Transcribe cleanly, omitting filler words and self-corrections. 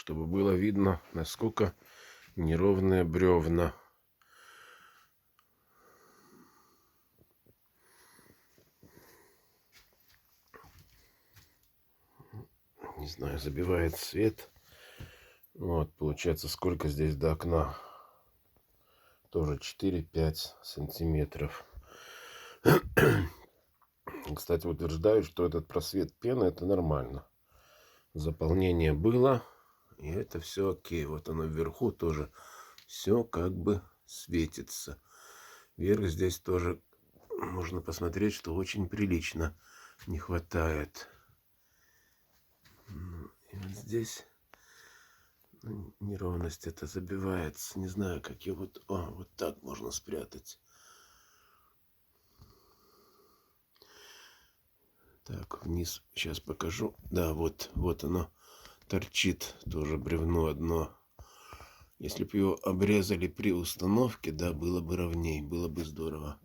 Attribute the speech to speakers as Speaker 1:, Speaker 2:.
Speaker 1: чтобы было видно, насколько неровные бревна. Не знаю, забивает свет. Вот, получается, сколько здесь до окна? Тоже 4-5 сантиметров. Кстати, утверждают, что этот просвет пены это нормально. Заполнение было, и это все окей. Вот оно вверху тоже все как бы светится. Вверх здесь тоже можно посмотреть, что очень прилично не хватает. И вот здесь неровность это забивается. Не знаю, как ее вот... вот так можно спрятать. Так, вниз сейчас покажу. Да, вот оно торчит. Тоже бревно одно. Если бы его обрезали при установке, да, было бы ровней. Было бы здорово.